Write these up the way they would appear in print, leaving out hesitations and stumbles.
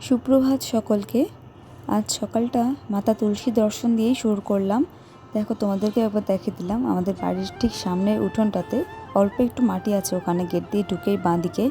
সুপ্রভাত সকলকে। আজ সকালটা মাতা তুলসী দর্শন দিয়েই শুরু করলাম। দেখো, তোমাদেরকে একবার দেখিয়ে দিলাম আমাদের বাড়ির ঠিক সামনের উঠোনটাতে অল্প একটু মাটি আছে, ওখানে গেট দিয়ে ঢুকেই বাঁ দিকে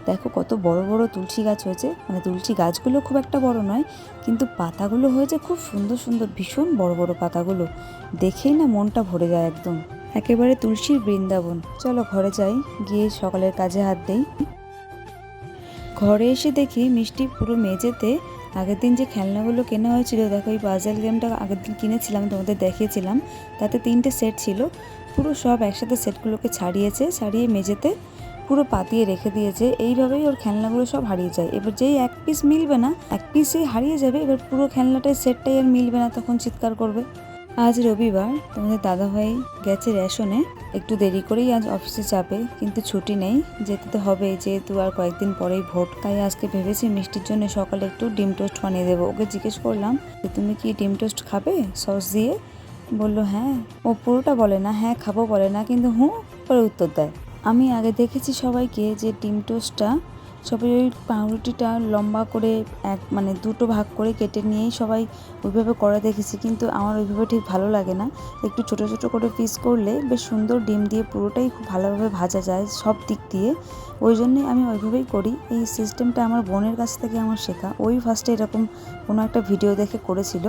দেখো কত বড় বড় তুলসী গাছ হয়েছে। মানে তুলসী গাছগুলো খুব একটা বড় নয়, কিন্তু পাতাগুলো হয়েছে খুব সুন্দর সুন্দর, ভীষণ বড় বড় পাতাগুলো। দেখেই না মনটা ভরে যায় একদম, একেবারে তুলসীর বৃন্দাবন। চলো ঘরে যাই, গিয়ে সকালের কাজে হাত দেই। ঘরে এসে দেখি মিষ্টি পুরো মেঝেতে আগের দিন যে খেলনাগুলো কেনা হয়েছিল, দেখো এই পাজল গেমটা আগের দিন কিনেছিলাম, তোমাদের দেখিয়েছিলাম, তাতে 3টে সেট ছিল। পুরো সব একসাথে সেটগুলোকে ছাড়িয়ে মেঝেতে পুরো পাতিয়ে রেখে দিয়েছে। এইভাবেই ওর খেলনাগুলো সব হারিয়ে যায়। এবার যেই এক পিস মিলবে না, এক পিসই হারিয়ে যাবে, এবার পুরো খেলনাটাই সেটটাই আর মিলবে না, তখন চিৎকার করবে। আজ রবিবার, তোমাদের দাদাভাই গেছে রেশনে, একটু দেরি করেই আজ অফিসে যাবে, কিন্তু ছুটি নেই, যেতে তো হবে, যেহেতু আর কয়েকদিন পরেই ভোট। তাই আজকে ভেবেছি মিষ্টির জন্য সকালে একটু ডিম টোস্ট বানিয়ে দেবো। ওকে জিজ্ঞেস করলাম যে তুমি কি ডিম টোস্ট খাবে সস দিয়ে? বললো হ্যাঁ। ও পুরোটা বলে না, হ্যাঁ খাবো বলে না, কিন্তু হুঁ করে উত্তর দেয়। আমি আগে দেখেছি সবাইকে যে ডিম টোস্টটা সবাই ওই পাউরুটিটা লম্বা করে মানে 2টো ভাগ করে কেটে নিয়েই সবাই ওইভাবে করে দেখেছি, কিন্তু আমার ওইভাবে ঠিক ভালো লাগে না। একটু ছোট ছোট করে পিস করলে বেশ সুন্দর ডিম দিয়ে পুরোটাই খুব ভালোভাবে ভাজা যায় সব দিক দিয়ে। ওই জন্যই আমি ওইভাবেই করি। এই সিস্টেমটা আমার বোনের কাছ থেকে আমার শেখা। ওই ফার্স্টে এরকম কোনো একটা ভিডিও দেখে করেছিল।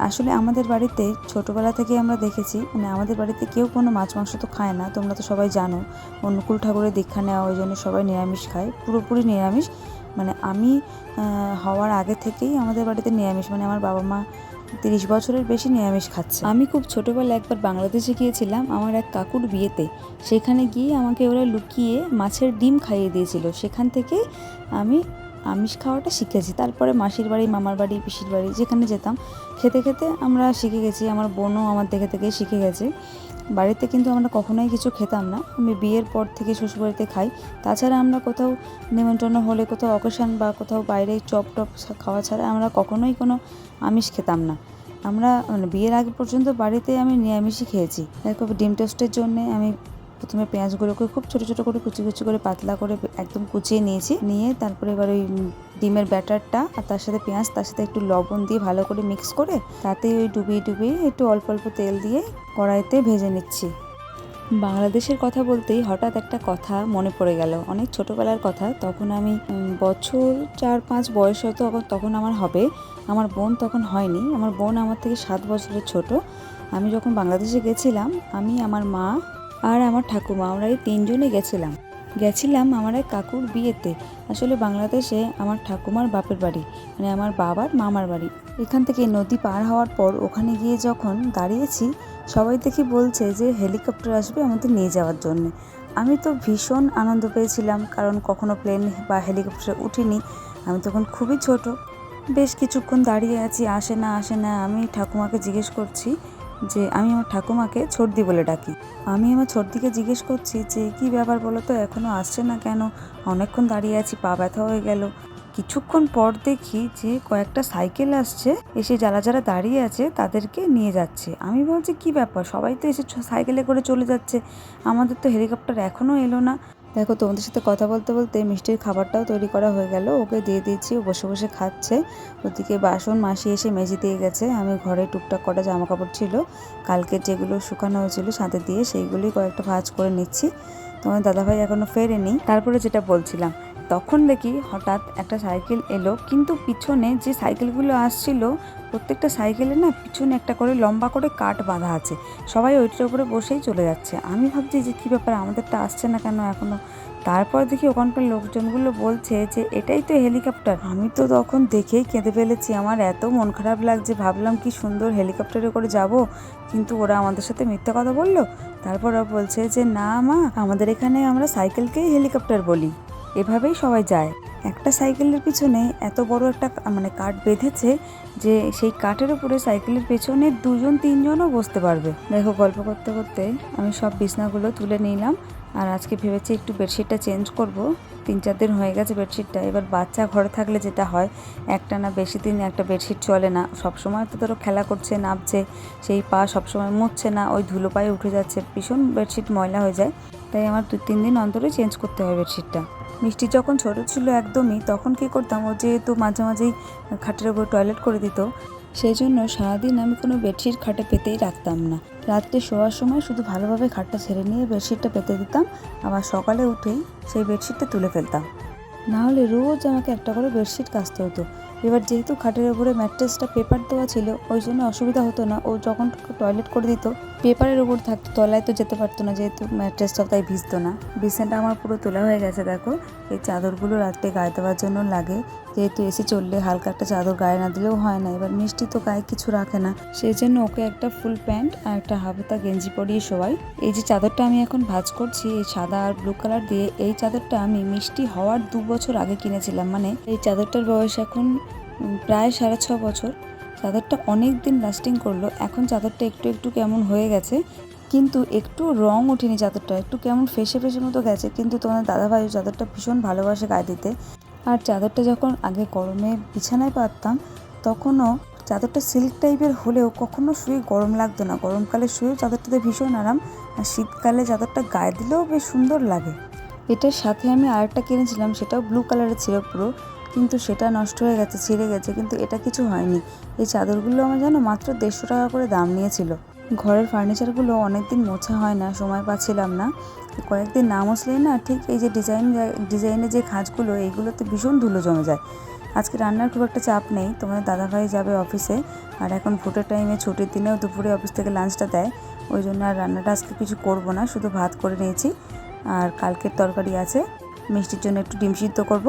আসলে আমাদের বাড়িতে ছোটোবেলা থেকে আমরা দেখেছি, মানে আমাদের বাড়িতে কেউ কোনো মাছ মাংস তো খায় না, তোমরা তো সবাই জানো। অনুকূল ঠাকুরের দীক্ষা নেওয়া, ওই জন্য সবাই নিরামিষ খায়, পুরোপুরি নিরামিষ। মানে আমি হওয়ার আগে থেকেই আমাদের বাড়িতে নিরামিষ, মানে আমার বাবা মা 30 বছরের বেশি নিরামিষ খাচ্ছে। আমি খুব ছোটোবেলা একবার বাংলাদেশে গিয়েছিলাম আমার এক কাকুর বিয়েতে। সেখানে গিয়ে আমাকে ওরা লুকিয়ে মাছের ডিম খাইয়ে দিয়েছিল। সেখান থেকে আমি আমিষ খাওয়াটা শিখেছি। তারপরে মাসির বাড়ি, মামার বাড়ি, পিসির বাড়ি যেখানে যেতাম, খেতে খেতে আমরা শিখে গেছি। আমার বোনও আমার দেখে থেকে শিখে গেছে। বাড়িতে কিন্তু আমরা কখনোই কিছু খেতাম না। আমি বিয়ের পর থেকে শ্বশুরবাড়িতে খাই। তাছাড়া আমরা কোথাও নেমন্তন্ন হলে, কোথাও অকেশন বা কোথাও বাইরে চপ টপ খাওয়া ছাড়া আমরা কখনোই কোনো আমিষ খেতাম না। আমরা মানে বিয়ের আগে পর্যন্ত বাড়িতে আমি নিরামিষই খেয়েছি। দেখো, ডিম টোস্টের জন্যে আমি প্রথমে পেঁয়াজগুলোকে খুব ছোটো ছোটো করে কুচি কুচি করে পাতলা করে একদম কুচিয়ে নিয়েছি। নিয়ে তারপরে এবার ওই ডিমের ব্যাটারটা আর তার সাথে পেঁয়াজ, তার সাথে একটু লবণ দিয়ে ভালো করে মিক্স করে তাতে ওই ডুবিয়ে একটু অল্প অল্প তেল দিয়ে কড়াইতে ভেজে নিচ্ছি। বাংলাদেশের কথা বলতেই হঠাৎ একটা কথা মনে পড়ে গেল, অনেক ছোটোবেলার কথা। তখন আমি বছর 4-5 বয়স হয়তো তখন আমার হবে। আমার বোন তখন হয়নি। আমার বোন আমার থেকে 7 বছরের ছোট। আমি যখন বাংলাদেশে গেছিলাম, আমি, আমার মা আর আমার ঠাকুমা, আমরা এই 3জনই গেছিলাম আমার এক কাকুর বিয়েতে। আসলে বাংলাদেশে আমার ঠাকুমার বাপের বাড়ি, মানে আমার বাবার মামার বাড়ি। এখান থেকে নদী পার হওয়ার পর ওখানে গিয়ে যখন দাঁড়িয়েছি, সবাই দেখি বলছে যে হেলিকপ্টার আসবে আমাদের নিয়ে যাওয়ার জন্য। আমি তো ভীষণ আনন্দ পেয়েছিলাম, কারণ কখনো প্লেন বা হেলিকপ্টারে উঠিনি। আমি তখন খুবই ছোট। বেশ কিছুক্ষণ দাঁড়িয়ে আছি, আসে না। আমি ঠাকুমাকে জিজ্ঞেস করছি যে, আমি আমার ঠাকুমাকে ছোটদি বলে ডাকি। আমি আমার ছোটদিকে জিজ্ঞেস করছি যে কী ব্যাপার বলো তো, এখনও আসছে না কেন? অনেকক্ষণ দাঁড়িয়ে আছি, পা ব্যথা হয়ে গেল। কিছুক্ষণ পর দেখি যে কয়েকটা সাইকেল আসছে, এসে যারা যারা দাঁড়িয়ে আছে তাদেরকে নিয়ে যাচ্ছে। আমি বলছি কী ব্যাপার, সবাই তো এসে সাইকেলে করে চলে যাচ্ছে, আমাদের তো হেলিকপ্টার এখনও এলো না। দেখো, তোমাদের সাথে কথা বলতে বলতে মিষ্টির খাবারটাও তৈরি করা হয়ে গেল। ওকে দিয়ে দিয়েছি, ও বসে বসে খাচ্ছে। ওদিকে বাসন মাসি এসে মেজে দিয়ে গেছে। আমি ঘরে টুকটাক কটা জামা কাপড় ছিল কালকে, যেগুলো শুকানো হয়েছিল সাথে দিয়ে, সেইগুলোই কয়েকটা ভাঁজ করে নিচ্ছি। তোমার দাদাভাই এখনও ফেরেনি। তারপরে যেটা বলছিলাম, তখন দেখি হঠাৎ একটা সাইকেল এলো, কিন্তু পিছনে যে সাইকেলগুলো আসছিল প্রত্যেকটা সাইকেলে না পিছনে একটা করে লম্বা করে কাঠ বাঁধা আছে। সবাই ওইটার উপরে বসেই চলে যাচ্ছে। আমি ভাবছি যে কী ব্যাপার, আমাদেরটা আসছে না কেন এখনও। তারপর দেখি ওখানকার লোকজনগুলো বলছে যে এটাই তো হেলিকপ্টার। আমি তো তখন দেখেই কেঁদে ফেলেছি, আমার এত মন খারাপ লাগছে। ভাবলাম কি সুন্দর হেলিকপ্টারে করে যাব, কিন্তু ওরা আমাদের সাথে মিথ্যা কথা বললো। তারপর ওরা বলছে যে না মা, আমাদের এখানে আমরা সাইকেলকেই হেলিকপ্টার বলি, এভাবেই সবাই যায়। একটা সাইকেলের পিছনে এত বড় একটা মানে কাঠ বেঁধেছে যে সেই কাঠের উপরে সাইকেলের পেছনে 2-3জনও বসতে পারবে। দেখো, গল্প করতে করতে আমি সব বিছনাগুলো তুলে নিলাম। আর আজকে ভেবেছি একটু বেডশিটটা চেঞ্জ করব। 3-4 দিন হয়ে গেছে বেডশিটটা। এবার বাচ্চা ঘরে থাকলে যেটা হয়, একটা না বেশি দিন একটা বেডশিট চলে না। সবসময় তো ধরো খেলা করছে, নামছে, সেই পা সবসময় মুছছে না, ওই ধুলো পায়ে উঠে যাচ্ছে, ভীষণ বেডশিট ময়লা হয়ে যায়। তাই আমার 2-3 দিন অন্তরে চেঞ্জ করতে হয় বেডশিটটা। মিষ্টি যখন ছোট ছিল একদমই, তখন কী করতাম, ও যেহেতু মাঝে মাঝেই খাটের ওপর টয়লেট করে দিত, সেই জন্য সারাদিন আমি কোনো বেডশিট খাটে পেতেই রাখতাম না। রাত্রে শোয়ার সময় শুধু ভালোভাবে খাটটা ছেড়ে নিয়ে বেডশিটটা পেতে দিতাম, আবার সকালে উঠেই সেই বেডশিটটা তুলে ফেলতাম। নাহলে রোজ আমাকে একটা করে বেডশিট কাচতে হতো। এবার যেহেতু খাটের উপরে ম্যাট্রেসটা পেপার দেওয়া ছিল, ওই জন্য অসুবিধা হতো না। ও যখন টয়লেট করে দিত পেপারের উপর থাকতো, তলায় তো যেতে পারতো না, যেহেতু ম্যাট্রেসটা তাই ভিজতো না। বিছানাটা আমার পুরো তোলা হয়ে গেছে দেখো। এই চাদরগুলো রাত্রে গায়ে দেওয়ার জন্য লাগে, যেহেতু এসি চললে হালকা একটা চাদর গায়ে না দিলেও হয় না। এবার মিষ্টি তো গায়ে কিছু রাখে না, সেই জন্য ওকে একটা ফুল প্যান্ট আর একটা হাফহাতা গেঞ্জি পরিয়ে শোয়াই। এই যে চাদরটা আমি এখন ভাঁজ করছি, এই সাদা আর ব্লু কালার দিয়ে, এই চাদরটা আমি মিষ্টি হওয়ার 2 বছর আগে কিনেছিলাম। মানে এই চাদরটার বয়স এখন প্রায় 6.5 বছর। চাদরটা অনেক দিন লাস্টিং করলো। এখন চাদরটা একটু একটু কেমন হয়ে গেছে, কিন্তু একটু রং ওঠেনি চাদরটা, একটু কেমন ফেসে ফেসে মতো গেছে। কিন্তু তোমাদের দাদাভাই চাদরটা ভীষণ ভালোবাসে গায়ে দিতে। আর চাদরটা যখন আগে গরমে বিছানায় পাততাম, তখনও চাদরটা সিল্ক টাইপের হলেও কখনো শুয়ে গরম লাগতো না। গরমকালে শুয়েও চাদরটাতে ভীষণ আরাম, আর শীতকালে চাদরটা গায়ে দিলেও বেশ সুন্দর লাগে। এটার সাথে আমি আরেকটা কিনেছিলাম, সেটাও ব্লু কালারের ছিল পুরো, কিন্তু সেটা নষ্ট হয়ে গেছে, ছিঁড়ে গেছে, কিন্তু এটা কিছু হয়নি। এই চাদরগুলো আমার জানো মাত্র 150 টাকা করে দাম নিয়েছিল। ঘরের ফার্নিচারগুলো অনেকদিন মোছা হয় না, সময় পাচ্ছিলাম না। কয়েকদিন না মুছলেই না ঠিক এই যে ডিজাইনের যে খাঁজগুলো, এইগুলোতে ভীষণ ধুলো জমে যায়। আজকে রান্নার খুব একটা চাপ নেই, তোমাদের দাদাভাই যাবে অফিসে, আর এখন ভোটের টাইমে ছুটির দিনেও দুপুরে অফিস থেকে লাঞ্চটা দেয়, ওই জন্য আর রান্নাটা আজকে কিছু করব না, শুধু ভাত করে নিয়েছি। আর কালকের তরকারি আছে, মিষ্টির জন্য একটু ডিম সিদ্ধ করব।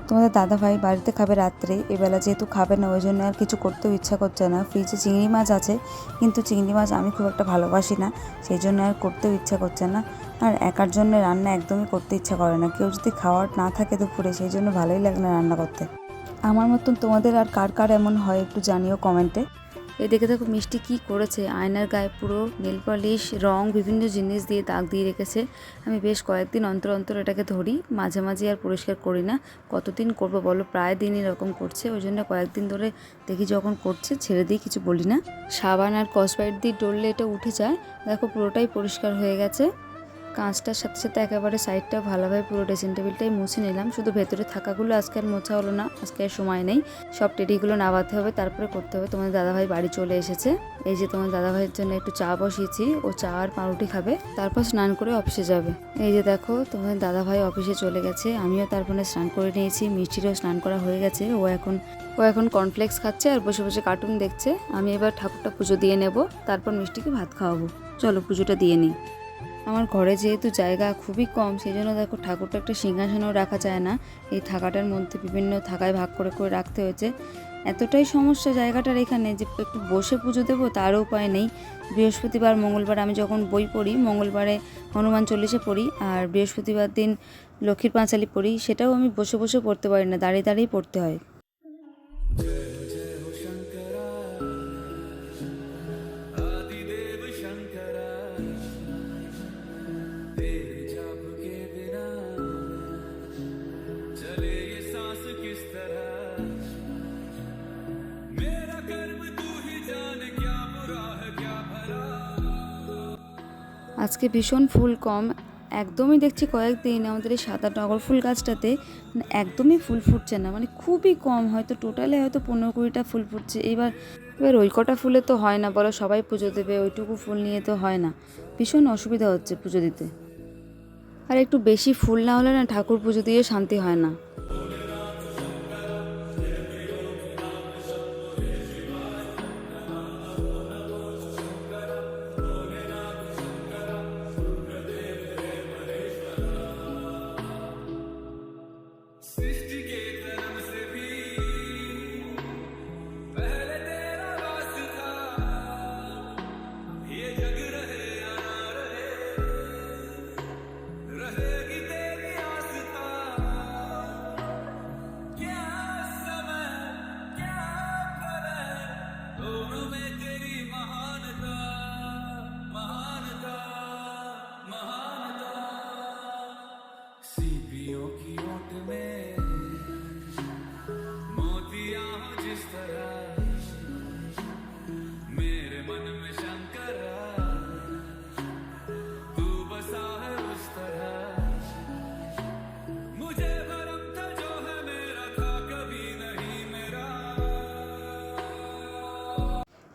তোমাদের দাদাভাই বাড়িতে খাবে রাত্রে, এবেলা যেহেতু খাবে না, ওই জন্য আর কিছু করতেও ইচ্ছা করছে না। ফ্রিজে চিংড়ি মাছ আছে, কিন্তু চিংড়ি মাছ আমি খুব একটা ভালোবাসি না, সেই জন্য আর করতেও ইচ্ছা করছে না। আর একার জন্য রান্না একদমই করতে ইচ্ছা করে না, কেউ যদি খাওয়ার না থাকে দুপুরে, সেই জন্য ভালোই লাগে না রান্না করতে। আমার মতন তোমাদের আর কার কার এমন হয় একটু জানিও কমেন্টে। এই দেখে দেখো মিষ্টি কি করেছে, আয়নার গায়ে পুরো নেল পলিশ রং বিভিন্ন জিনিস দিয়ে দাগ দিয়ে রেখেছে। আমি বেশ কয়েকদিন অন্তর অন্তর এটাকে ধরি, মাঝে মাঝে আর পরিষ্কার করি না। কতদিন করবো বলো, প্রায় দিন এরকম করছে, ওই জন্য কয়েকদিন ধরে দেখি যখন করছে ছেড়ে দিই, কিছু বলি না। সাবান আর কসবাইট দিয়ে ডললে এটা উঠে যায়। দেখো পুরোটাই পরিষ্কার হয়ে গেছে। কাঁচটার সাথে সাথে একেবারে সাইডটা ভালোভাবে পুরো ড্রেসিং টেবিলটাই মুছে নিলাম। শুধু ভেতরে থাকাগুলো আজকে আর মোছা হলো না, আজকে আর সময় নেই, সব টেডিগুলো নামাতে হবে, তারপরে করতে হবে। তোমাদের দাদাভাই বাড়ি চলে এসেছে। এই যে তোমার দাদাভাইয়ের জন্য একটু চা বসিয়েছি, ও চা আর পাউরুটি খাবে, তারপর স্নান করে অফিসে যাবে। এই যে দেখো তোমাদের দাদাভাই অফিসে চলে গেছে, আমিও তারপরে স্নান করে নিয়েছি, মিষ্টিরও স্নান করা হয়ে গেছে। ও এখন কর্নফ্লেক্স খাচ্ছে আর বসে বসে কার্টুন দেখছে। আমি এবার ঠাকুরটা পুজো দিয়ে নেব, তারপর মিষ্টিকে ভাত খাওয়াবো। চলো পুজোটা দিয়ে নিই। আমার ঘরে যেহেতু জায়গা খুবই কম, সেই জন্য দেখো ঠাকুরটা একটা সিংহাসনেও রাখা যায় না, এই থাকাটার মধ্যে বিভিন্ন থাকায় ভাগ করে করে রাখতে হয়েছে। এতটাই সমস্যা জায়গাটার এখানে যে একটু বসে পুজো দেবো তারও উপায় নেই। বৃহস্পতিবার মঙ্গলবার আমি যখন বই পড়ি, মঙ্গলবারে হনুমান চল্লিশে পড়ি, আর বৃহস্পতিবার দিন লক্ষ্মীর পাঁচালি পড়ি, সেটাও আমি বসে বসে পড়তে পারি না, দাঁড়িয়ে দাঁড়িয়ে পড়তে হয়। আজকে ভীষণ ফুল কম, একদমই দেখছি কয়েকদিন আমাদের এই সাদা টগর ফুল গাছটাতে একদমই ফুল ফুটছে না, মানে খুবই কম, হয়তো টোটালে হয়তো 15-20টা ফুল ফুটছে। এবার ওই কটা ফুলে তো হয় না বলো, সবাই পুজো দেবে, ওইটুকু ফুল নিয়ে তো হয় না, ভীষণ অসুবিধা হচ্ছে পুজো দিতে। আর একটু বেশি ফুল না হলে না ঠাকুর পুজো দিয়ে শান্তি হয় না।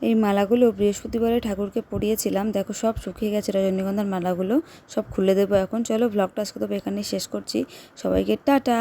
এই মালাগুলো বৃহস্পতিবারে ঠাকুরকে পরিয়েছিলাম, দেখো সব শুকিয়ে গেছে রজনীগন্ধার মালাগুলো, সব খুলে দেবো এখন। চলো ব্লগটা আজকে তো এখানেই শেষ করছি, সবাইকে টাটা।